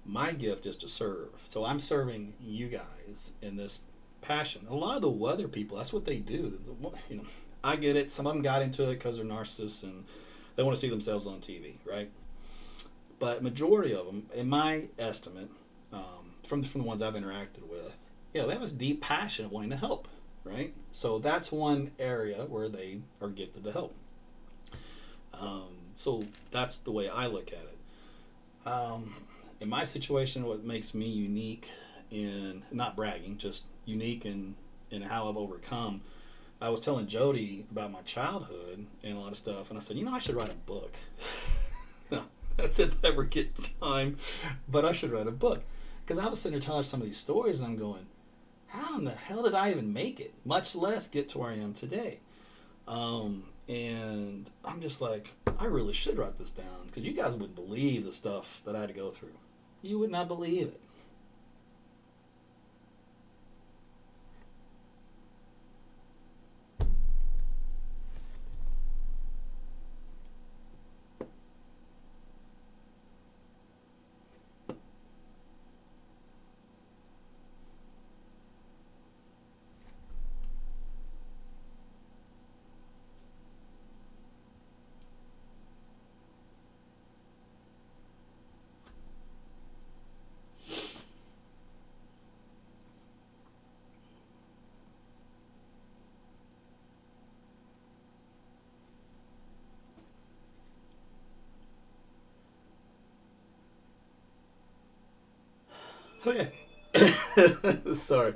my gift is to serve. So I'm serving you guys in this passion. A lot of the weather people, that's what they do. I get it. Some of them got into it because they're narcissists and they want to see themselves on TV, right? But majority of them, in my estimate, from the ones I've interacted with, they have a deep passion of wanting to help, right? So that's one area where they are gifted to help. So that's the way I look at it. In my situation, what makes me unique in, not bragging, just unique in how I've overcome, I was telling Jody about my childhood and a lot of stuff, and I said, I should write a book. No, that's if I ever get time, but I should write a book. Because I was sitting there telling her some of these stories, and I'm going, how in the hell did I even make it? Much less get to where I am today. And I'm just like, I really should write this down, because you guys wouldn't believe the stuff that I had to go through. You would not believe it. Okay. Sorry.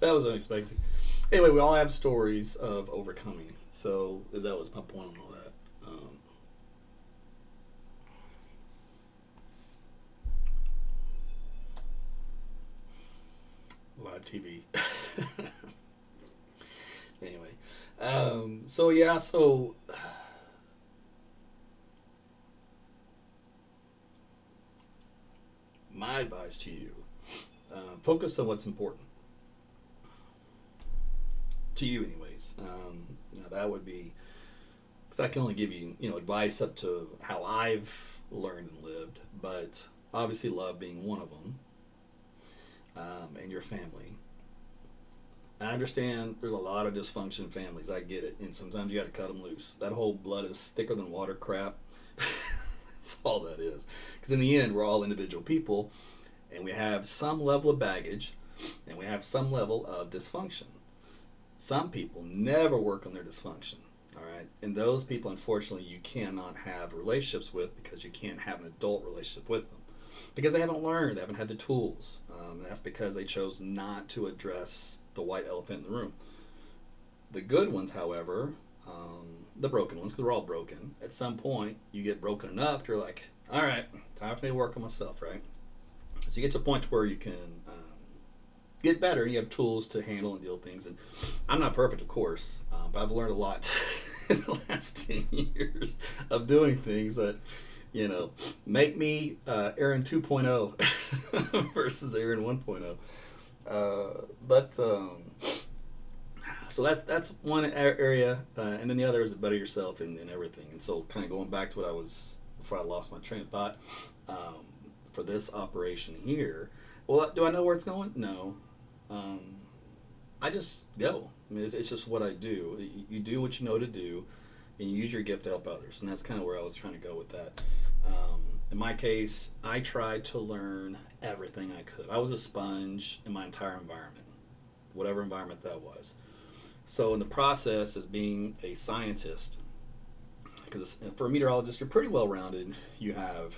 That was unexpected. Anyway, we all have stories of overcoming. So that was my point on all that. Live TV. Anyway, so my advice to you, focus on what's important. To you anyways. Now that would be, because I can only give you, advice up to how I've learned and lived, but obviously love being one of them, and your family. I understand there's a lot of dysfunction in families. I get it. And sometimes you got to cut them loose. That whole blood is thicker than water crap. That's all that is. Because in the end, we're all individual people, and we have some level of baggage, and we have some level of dysfunction. Some people never work on their dysfunction. All right. And those people, unfortunately, you cannot have relationships with because you can't have an adult relationship with them. Because they haven't learned, they haven't had the tools. That's because they chose not to address the white elephant in the room. The good ones, however, the broken ones, because we're all broken, at some point you get broken enough, you're like, all right, time for me to work on myself, right? So you get to a point where you can get better, and you have tools to handle and deal with things. And I'm not perfect, of course, but I've learned a lot in the last 10 years of doing things that, you know, make me Aaron 2.0 versus Aaron 1.0. So that's one area, and then the other is to better yourself in everything. And so, kind of going back to what I was before I lost my train of thought, for this operation here. Well, do I know where it's going? No. I just go. I mean, it's just what I do. You do what you know to do, and you use your gift to help others. And that's kind of where I was trying to go with that. In my case, I tried to learn everything I could. I was a sponge in my entire environment, whatever environment that was. So in the process, as being a scientist, because for a meteorologist, you're pretty well-rounded. You have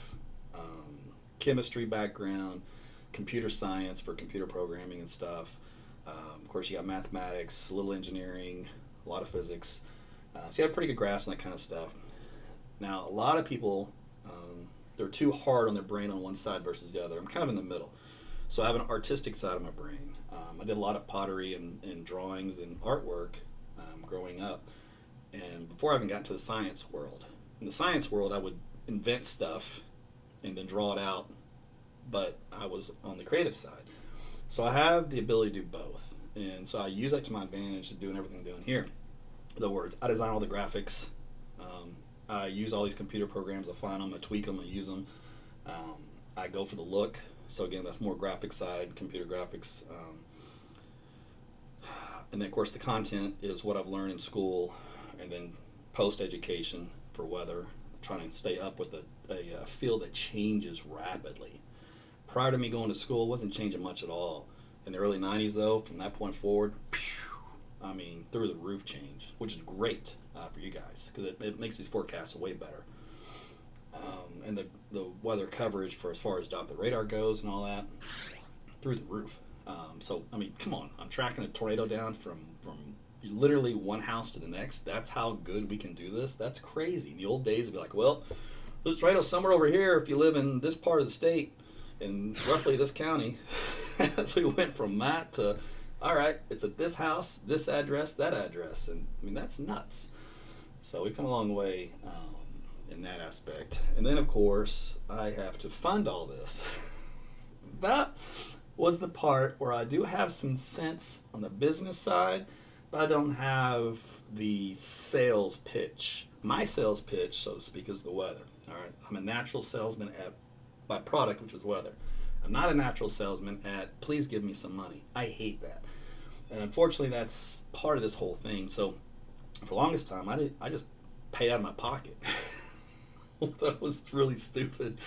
chemistry background, computer science for computer programming and stuff. Of course, you got mathematics, a little engineering, a lot of physics. So you have a pretty good grasp on that kind of stuff. Now, a lot of people, they're too hard on their brain on one side versus the other. I'm kind of in the middle. So I have an artistic side of my brain. I did a lot of pottery and drawings and artwork growing up. And before I even got to the science world. In the science world, I would invent stuff and then draw it out, but I was on the creative side. So I have the ability to do both. And so I use that to my advantage to doing everything I'm doing here. In other words, I design all the graphics. I use all these computer programs. I find them, I tweak them, I use them. I go for the look. So again, that's more graphic side, computer graphics. And then, of course, the content is what I've learned in school, and then post-education for weather, trying to stay up with a field that changes rapidly. Prior to me going to school, it wasn't changing much at all. In the early 90s, though, from that point forward, I mean, through the roof change, which is great for you guys, because it makes these forecasts way better. And the weather coverage for as far as Doppler radar goes and all that, through the roof. So, I mean, come on. I'm tracking a tornado down from literally one house to the next. That's how good we can do this. That's crazy. In the old days, it'd be like, well, there's a tornado somewhere over here if you live in this part of the state in roughly this county. So we went from that to, all right, it's at this house, this address, that address. And, I mean, that's nuts. So we've come a long way in that aspect. And then, of course, I have to fund all this. That was the part where I do have some sense on the business side, but I don't have the sales pitch. My sales pitch, so to speak, is the weather. All right, I'm a natural salesman at my product, which is weather. I'm not a natural salesman at please give me some money. I hate that, and unfortunately, that's part of this whole thing. So, for the longest time, I just paid out of my pocket. That was really stupid.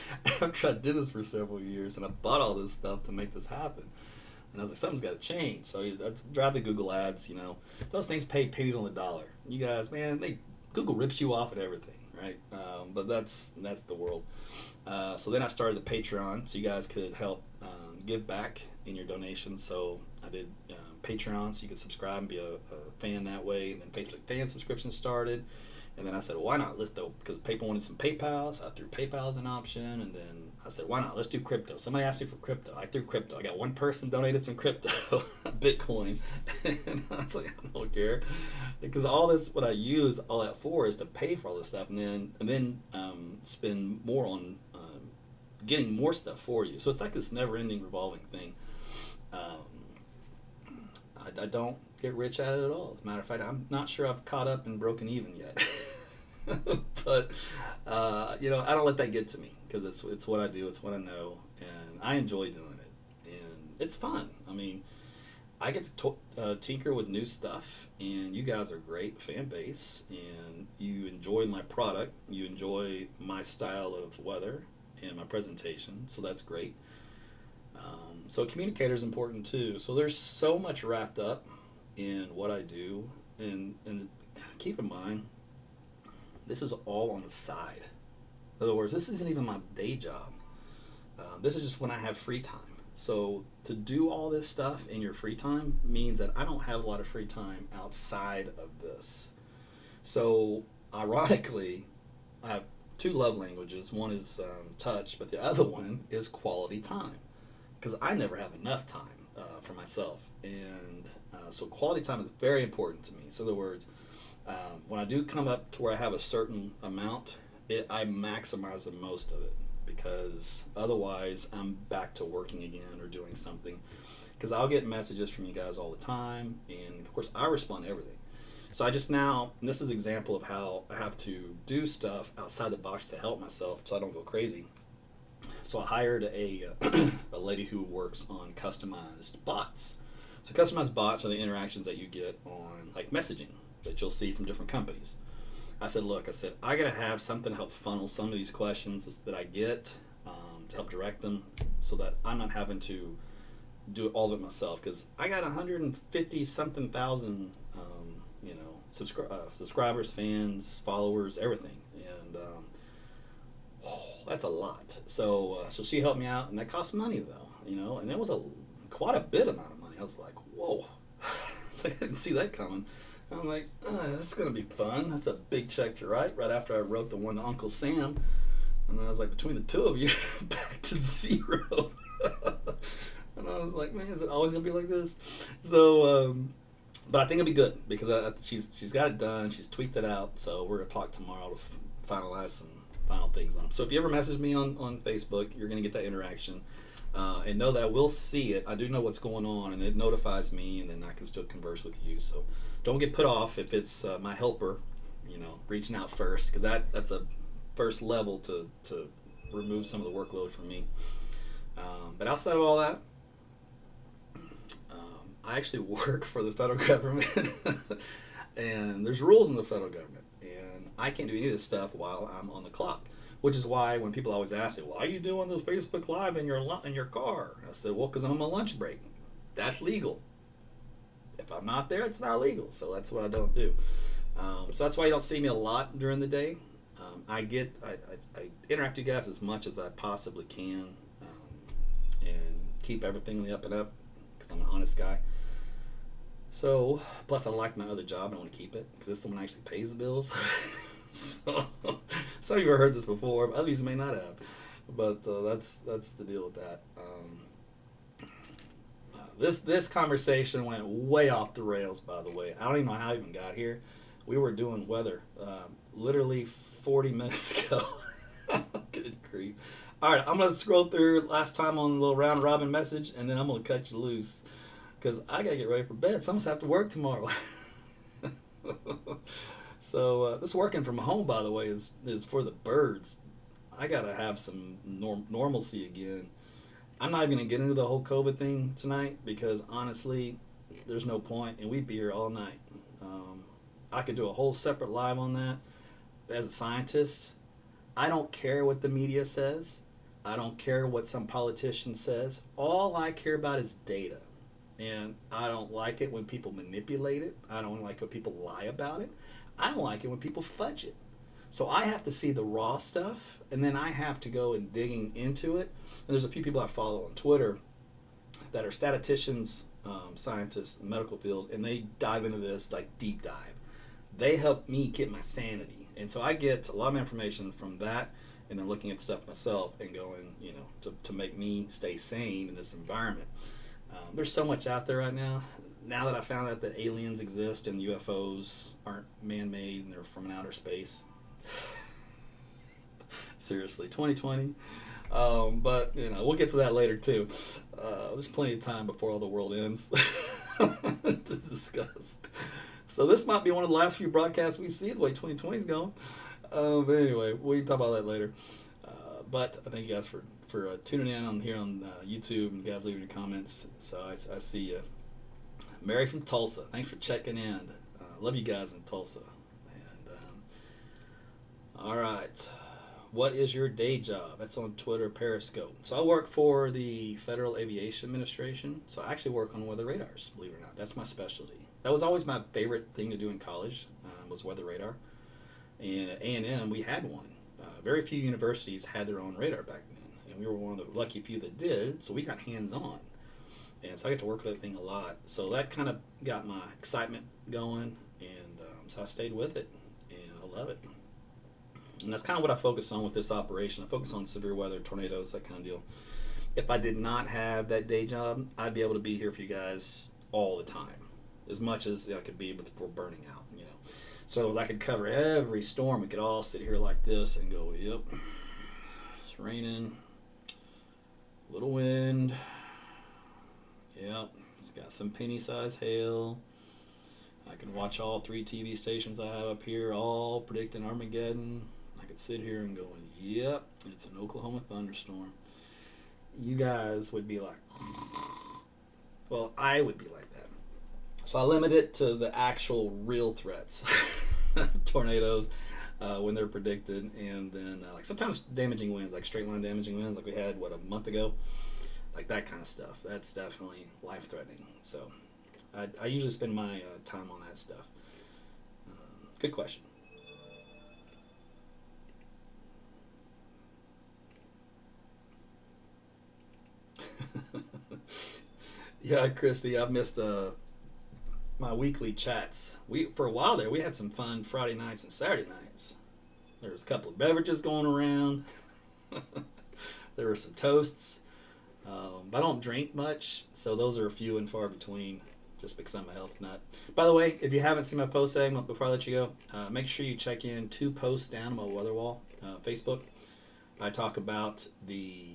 After I did this for several years, and I bought all this stuff to make this happen, and I was like, something's got to change. So I drive the Google ads. You know, those things pay pennies on the dollar. You guys, man, Google rips you off at everything, right? But that's the world. So then I started the Patreon, so you guys could help give back in your donations. So I did Patreon, so you could subscribe and be a fan that way. And then Facebook fan subscription started. And then I said, well, why not? Let's do, because people wanted some PayPal, so I threw PayPal as an option. And then I said, why not? Let's do crypto. Somebody asked me for crypto. I threw crypto. I got one person donated some crypto, Bitcoin. And I was like, I don't care. Because all this, what I use all that for is to pay for all this stuff and then spend more on getting more stuff for you. So it's like this never-ending revolving thing. I don't get rich at it at all. As a matter of fact, I'm not sure I've caught up and broken even yet. But you know, I don't let that get to me because it's what I do, it's what I know, and I enjoy doing it, and it's fun. I mean, I get to tinker with new stuff, and you guys are great fan base, and you enjoy my product, you enjoy my style of weather and my presentation, so that's great. So communicator is important too. So there's so much wrapped up in what I do, and keep in mind, this is all on the side. In other words, this isn't even my day job. This is just when I have free time. So to do all this stuff in your free time means that I don't have a lot of free time outside of this. So ironically, I have two love languages. One is touch, but the other one is quality time, because I never have enough time for myself. And so quality time is very important to me. So in other words, when I do come up to where I have a certain amount, I maximize the most of it, because otherwise I'm back to working again or doing something. Because I'll get messages from you guys all the time, and of course I respond to everything. So I just now, and this is an example of how I have to do stuff outside the box to help myself so I don't go crazy. So I hired a lady who works on customized bots. So customized bots are the interactions that you get on like messaging that you'll see from different companies. I said, look, I gotta have something to help funnel some of these questions that I get, to help direct them, so that I'm not having to do all of it myself, because I got 150 something thousand, subscribers, fans, followers, everything, and that's a lot. So she helped me out, and that cost money though, and it was quite a bit amount of money. I was like, whoa, I didn't see that coming. I'm like, this is going to be fun. That's a big check to write right after I wrote the one to Uncle Sam. And I was like, between the two of you, back to zero. And I was like, man, is it always going to be like this? So, but I think it'll be good, because she's got it done. She's tweaked it out. So we're going to talk tomorrow to finalize some final things on it. So if you ever message me on Facebook, you're going to get that interaction. And know that I will see it. I do know what's going on, and it notifies me, and then I can still converse with you. So don't get put off if it's my helper, reaching out first, because that's a first level to remove some of the workload from me. But outside of all that, I actually work for the federal government, and there's rules in the federal government, and I can't do any of this stuff while I'm on the clock. Which is why when people always ask me, why are you doing the Facebook Live in your car? I said, well, because I'm on my lunch break. That's legal. If I'm not there, it's not legal. So that's what I don't do. So that's why you don't see me a lot during the day. I interact with you guys as much as I possibly can, and keep everything on the up and up, because I'm an honest guy. So, plus I like my other job. I want to keep it, because this is the one that actually pays the bills. So, some of you have heard this before, but others may not have. But that's the deal with that. This conversation went way off the rails, by the way. I don't even know how I even got here. We were doing weather literally 40 minutes ago. Good grief. All right, I'm going to scroll through last time on the little round robin message, and then I'm going to cut you loose, because I got to get ready for bed. Some of us have to work tomorrow. So this working from home, by the way, is for the birds. I gotta have some normalcy again. I'm not even gonna get into the whole COVID thing tonight, because honestly, there's no point, and we'd be here all night. I could do a whole separate live on that. As a scientist, I don't care what the media says. I don't care what some politician says. All I care about is data, and I don't like it when people manipulate it. I don't like when people lie about it. I don't like it when people fudge it. So I have to see the raw stuff, and then I have to go and digging into it. And there's a few people I follow on Twitter that are statisticians, scientists in the medical field, and they dive into this like deep dive. They help me get my sanity. And so I get a lot of information from that, and then looking at stuff myself and going, to make me stay sane in this environment. There's so much out there right now. Now that I found out that aliens exist and UFOs aren't man-made and they're from outer space. Seriously, 2020. But, we'll get to that later, too. There's plenty of time before all the world ends to discuss. So this might be one of the last few broadcasts we see, the way 2020 is going. But anyway, we can talk about that later. But I thank you guys for tuning in here on YouTube, and you guys leaving your comments. So I see you. Mary from Tulsa. Thanks for checking in. Love you guys in Tulsa. And all right. What is your day job? That's on Twitter, Periscope. So I work for the Federal Aviation Administration. So I actually work on weather radars, believe it or not. That's my specialty. That was always my favorite thing to do in college, was weather radar. And at A&M, we had one. Very few universities had their own radar back then. And we were one of the lucky few that did, so we got hands-on. And so I get to work with that thing a lot. So that kind of got my excitement going, and so I stayed with it, and I love it. And that's kind of what I focus on with this operation. I focus on severe weather, tornadoes, that kind of deal. If I did not have that day job, I'd be able to be here for you guys all the time, as much as I could be before burning out, you know. So I could cover every storm. We could all sit here like this and go, yep, it's raining, little wind, yep, it's got some penny-sized hail. I could watch all 3 TV stations I have up here, all predicting Armageddon. I could sit here and go, yep, it's an Oklahoma thunderstorm. You guys would be like, well, I would be like that. So I limit it to the actual real threats, tornadoes, when they're predicted, and then like sometimes damaging winds, like straight line damaging winds, like we had a month ago, like that kind of stuff. That's definitely life threatening. So I usually spend my time on that stuff. Good question. Yeah, Christy, I've missed my weekly chats. For a while there, we had some fun Friday nights and Saturday nights. There was a couple of beverages going around. There were some toasts. I don't drink much, so those are few and far between, just because I'm a health nut. By the way, if you haven't seen my post segment before I let you go, make sure you check in 2 posts down on my weather wall, Facebook. I talk about the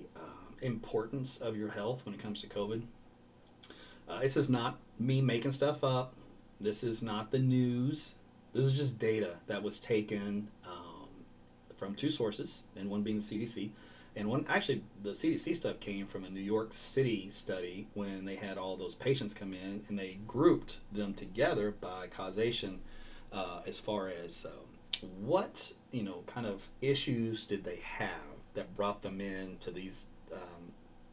importance of your health when it comes to COVID. This is not me making stuff up. This is not the news. This is just data that was taken from 2 sources, and one being the CDC. And one, actually, the CDC stuff came from a New York City study when they had all those patients come in, and they grouped them together by causation as far as what, kind of issues did they have that brought them into these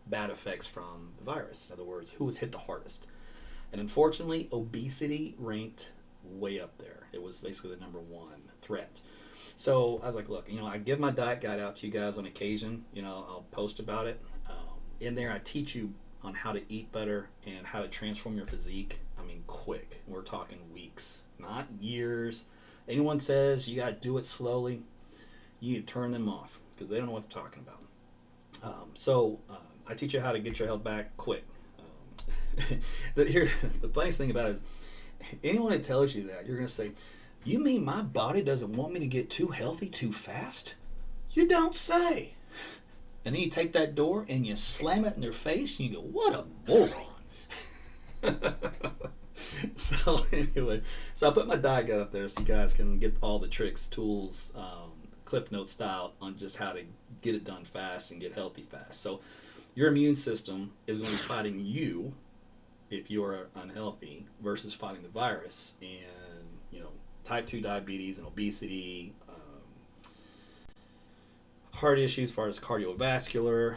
bad effects from the virus. In other words, who was hit the hardest. And unfortunately, obesity ranked way up there. It was basically the number 1 threat. So I was like, look, I give my diet guide out to you guys on occasion. I'll post about it. In there, I teach you on how to eat better and how to transform your physique. I mean, quick. We're talking weeks, not years. Anyone says you got to do it slowly, you need to turn them off because they don't know what they're talking about. I teach you how to get your health back quick. The funniest thing about it is, anyone that tells you that, you're going to say, you mean my body doesn't want me to get too healthy too fast? You don't say. And then you take that door and you slam it in their face and you go, what a moron. So anyway, I put my diet guide up there so you guys can get all the tricks, tools, Cliff Note style on just how to get it done fast and get healthy fast. So your immune system is going to be fighting you if you're unhealthy versus fighting the virus. And, type 2 diabetes and obesity, heart issues as far as cardiovascular,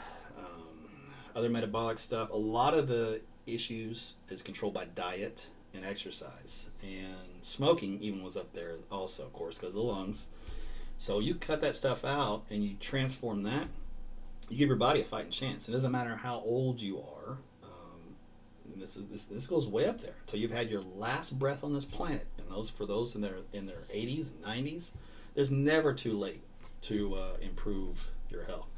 other metabolic stuff. A lot of the issues is controlled by diet and exercise. And smoking even was up there also, of course, because of the lungs. So you cut that stuff out and you transform that, you give your body a fighting chance. It doesn't matter how old you are. This goes way up there until you've had your last breath on this planet. And for those in their 80s and 90s, there's never too late to improve your health.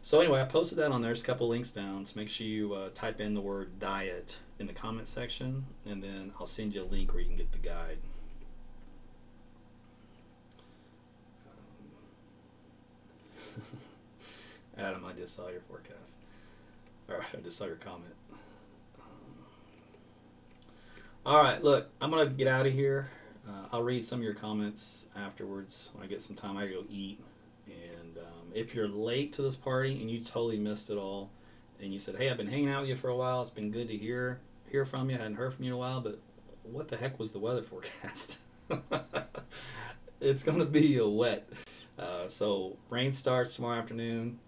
So anyway, I posted that on there. There's a couple links down. So make sure you type in the word diet in the comment section, and then I'll send you a link where you can get the guide. Adam, I just saw your forecast. Or I just saw your comment. All right, look, I'm going to get out of here. I'll read some of your comments afterwards when I get some time. I go eat. And if you're late to this party and you totally missed it all, and you said, hey, I've been hanging out with you for a while, it's been good to hear, hear from you. I hadn't heard from you in a while, but what the heck was the weather forecast? It's going to be wet. So rain starts tomorrow afternoon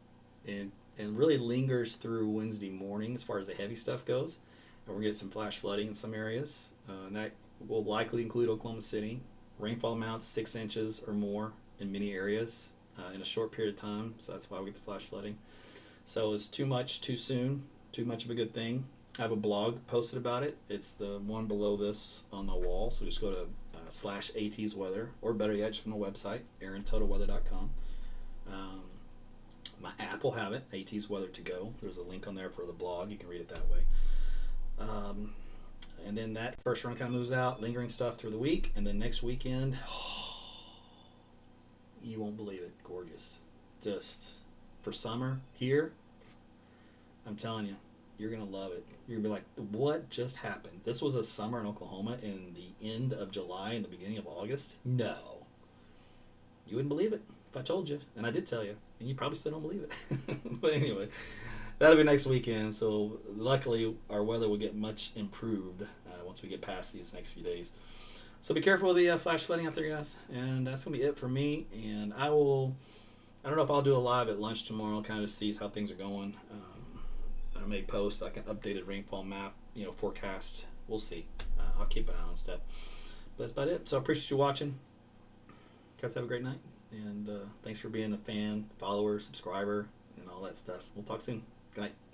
and really lingers through Wednesday morning as far as the heavy stuff goes. And we're going to get some flash flooding in some areas. And that will likely include Oklahoma City. Rainfall amounts 6 inches or more in many areas in a short period of time. So that's why we get the flash flooding. So it's too much, too soon, too much of a good thing. I have a blog posted about it. It's the one below this on the wall. So just go to /AT's weather, or better yet, just from the website, aarontutleweather.com. My app will have it, AT's Weather to Go. There's a link on there for the blog. You can read it that way. And then that first run kind of moves out, lingering stuff through the week. And then next weekend, you won't believe it. Gorgeous. Just for summer here, I'm telling you, you're going to love it. You're going to be like, what just happened? This was a summer in Oklahoma in the end of July and the beginning of August? No. You wouldn't believe it if I told you. And I did tell you. And you probably still don't believe it. But anyway, that'll be next weekend. So luckily, our weather will get much improved once we get past these next few days. So be careful with the flash flooding out there, guys. And that's going to be it for me. And I don't know if I'll do a live at lunch tomorrow, kind of see how things are going. I may post like an updated rainfall map, forecast. We'll see. I'll keep an eye on stuff. But that's about it. So I appreciate you watching. Guys, have a great night. And thanks for being a fan, follower, subscriber, and all that stuff. We'll talk soon. Good night.